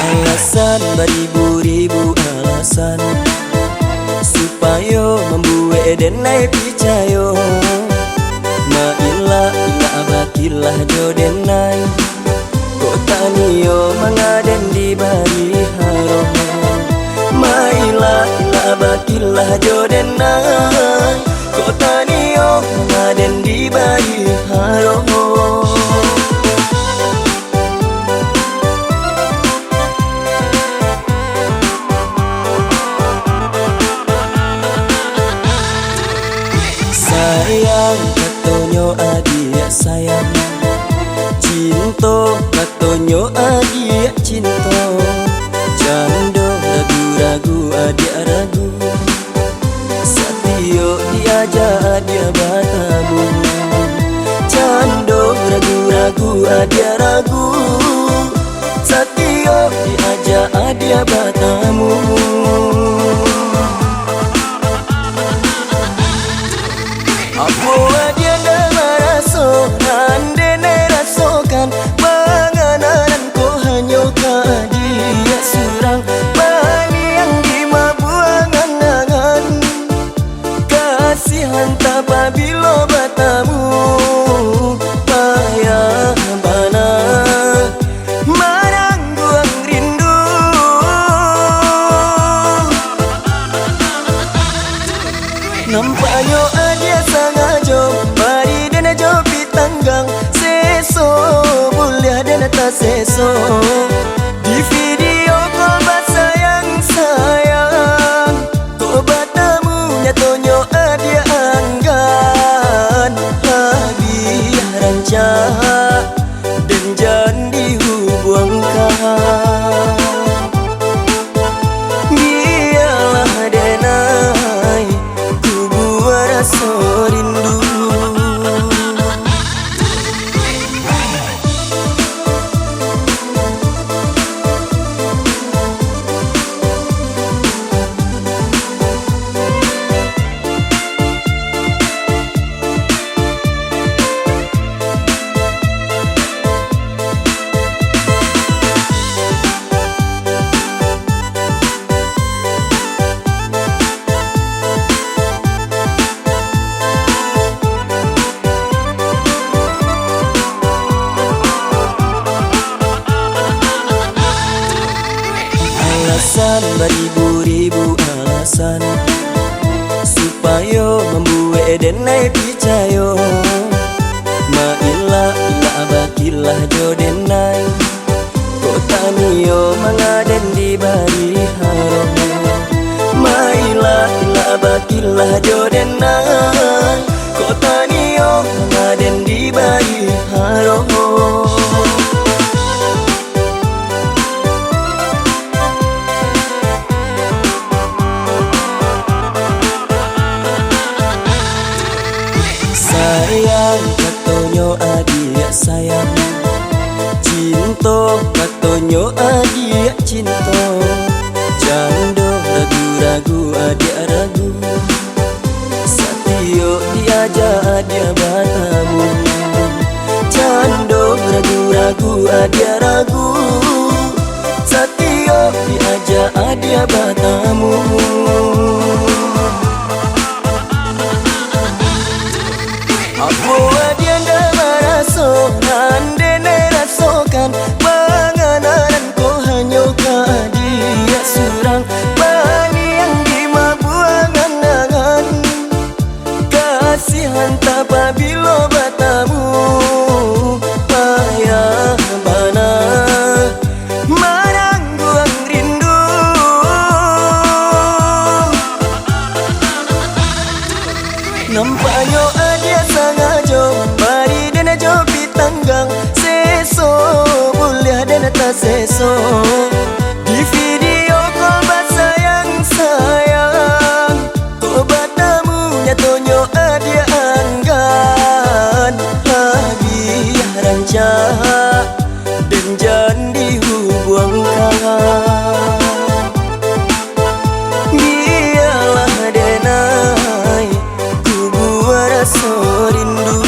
Alasan beribu-ribu alasan supaya membuat denai picayo. Maila ila abakilah jodenai kok taniyo mengaden di bari haro. Maila ila abakilah jodenai kok taniyo mengaden di bari haro. Sayang katonyo adia sayang, cinta katonyo adia cinta. Jando ragu-ragu adia ragu, satio diaja adia batamu. Jando ragu-ragu adia ragu, satio diaja adia batamu. Aku adia meraso, nande nerasokan pengenalan ko hanya kadia surang. Bani yang dimabuangan angan, kasihan tak pabilo batamu. Payah bana marangguang rindu. Nampaknya adia sangajo, mari dana jopi tanggang seso, boleh dana tak seso. Di video kau sayang sayang, kau batamu nyatonyo adia anggan. Habis rancang dan jangan dihubungkan. Biarlah denai rasa rindu. Alasan beribu-ribu alasan supaya membuat denai picayo. Maila ila abakilah jodenai kok taniyo mengaden di bari haro. Maila ila abakilah jodenai kok taniyo mengaden di bari haro. Sayang katonyo adia sayang, cinta katonyo adia cinta. Jando ragu-ragu adia ragu, satio diaja adia batamu. Jando ragu-ragu adia ragu, satio diaja adia batamu. Aku adia meraso, nande nerasokan pengenalan ko hanya kadia surang. Bani yang dimabuangan angan, kasihan tak pabilo batamu. Payah bana marangguang rindu. Nampaknya adia sangajo, seso. Di video call bat sayang-sayang, tobat namunya tonyo adia anggan. Hadiah rancak dan janji hubungkan. Biarlah denai ku buat rasa rindu.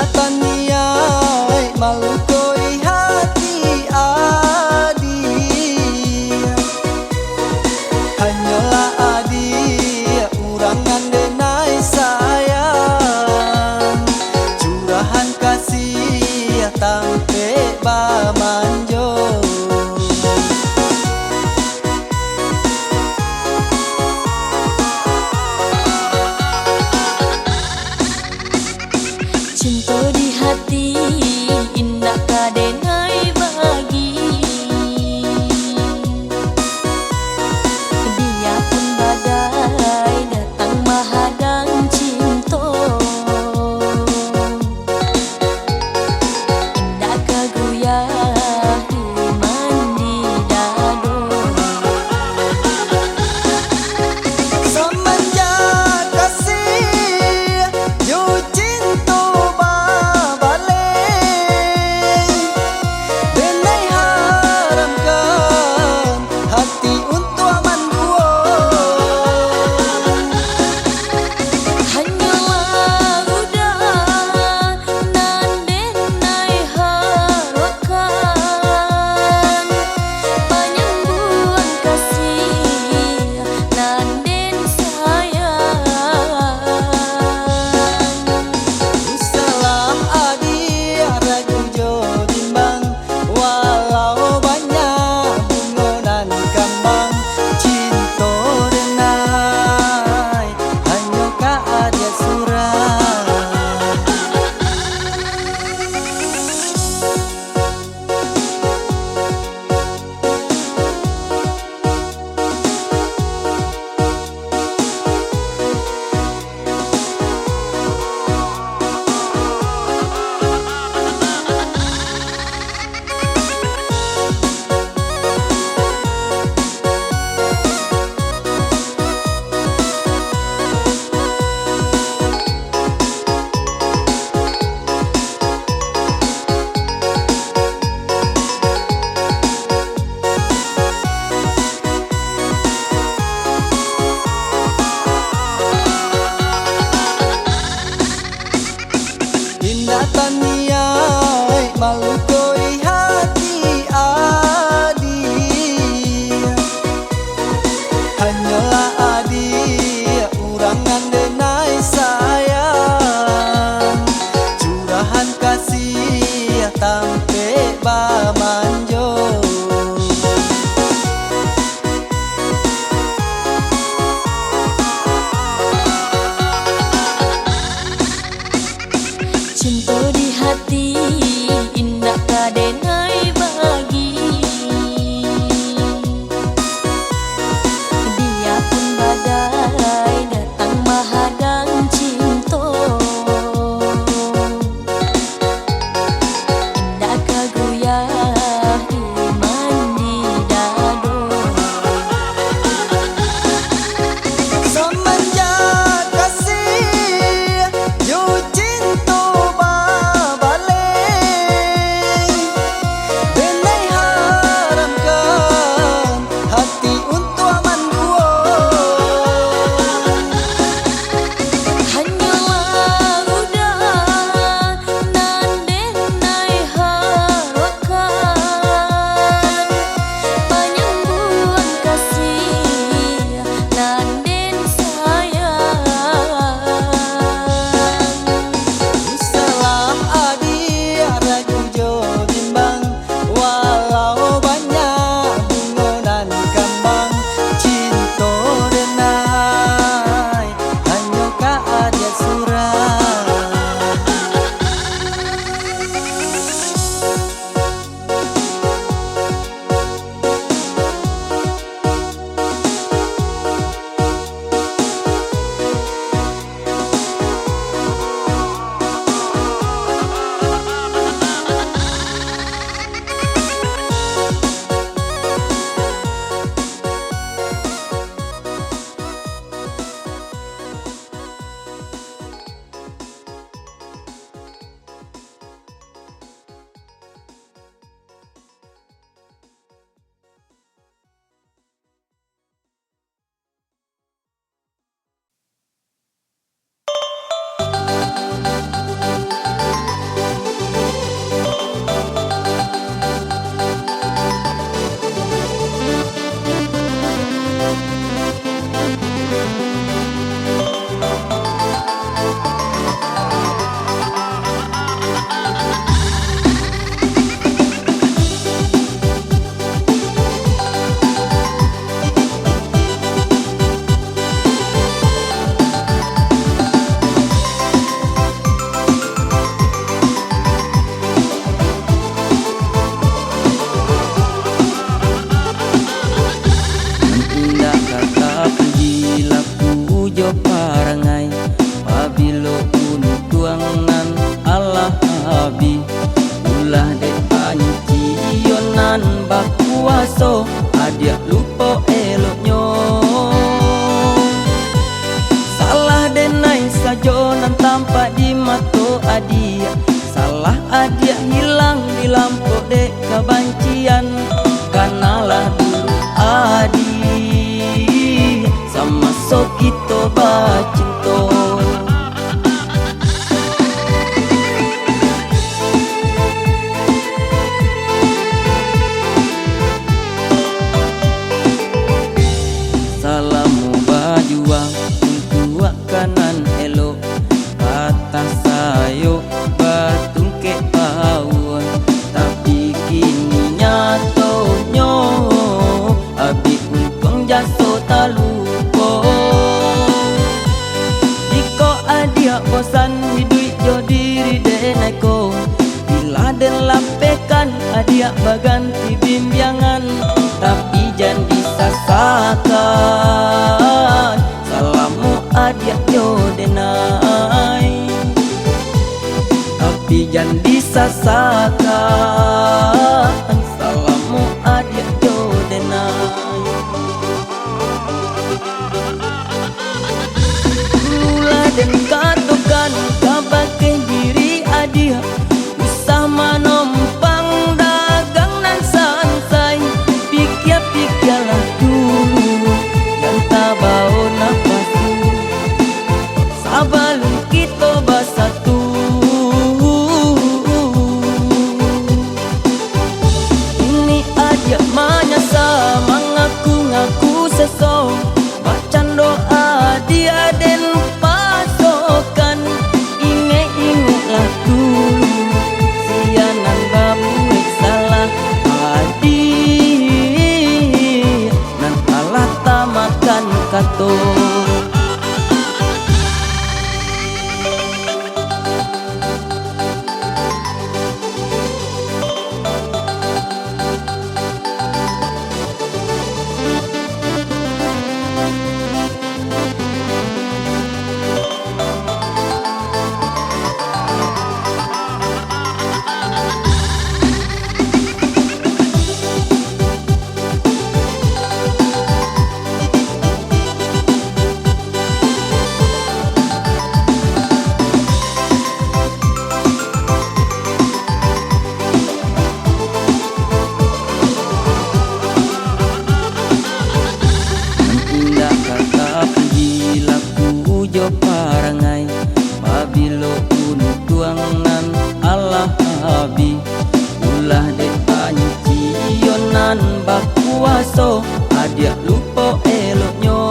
Taniai malukoi hati adi, hanyalah adi urangan denai sayang, curahan kasih tampe bamanjo. Cinta di hati indah puaso adia lupa eloknya. Salah denai sajo nan tampak di mato adia, salah adia hilang di lampu dek kebancian. Kanalah dulu adi sama so kita bacinto. Salamu bajuang untuk kanan elok, atas sayo batung ke bawah. Tapi kini nyatonya abi unkong jaso talupo. Diko adia bosan hidup jo diri deneko, bila den lampekan adia baganti bimbyangan. Tapi jangan disasakan, salamu adia jo denai. Tapi jangan disasakan, salamu adia jo denai. Mula dan katukan kabake diri adia, usah manompang dagang nan santai. Pikir-pikirlah dulu dan tabau napasu, sabalun kita bersatu. Ini aja manyasa mengaku-ngaku seso, bacan doa dia den pasokan. Ingat-ingatlah dulu sianan babuik salah adi nan alah tamakan kato. Parangai babilo untuang nan Allah habi, ulah de pancionan bakuaso adia lupa eloknya.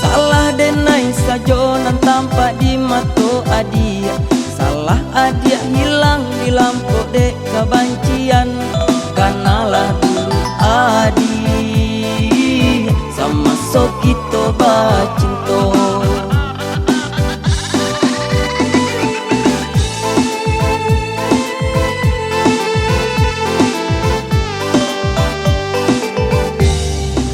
Salah denai sajo nan tampak di mato adia, salah adia hilang di lampu dek kebancian. Kanalah dulu adi sama so kita bacinto.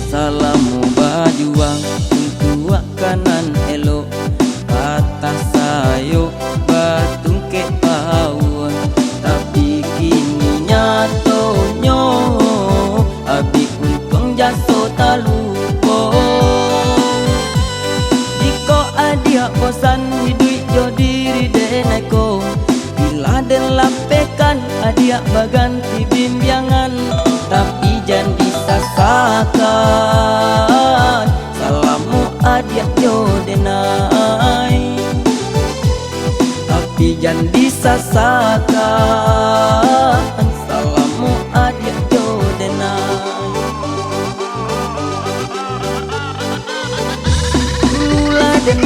Salamu bajuang untuk kanan elok, atas sayo batung ke bawah. Tapi kini nyatonya abi unkong jaso talupo. Diko adia bosan hidup jo diri deneko, bila den lampekan adia baganti bimbyangan. Tapi jangan disasakan, salamu adia jo denai. Tapi jangan disasakan, salamu adia jo denai. Mula dan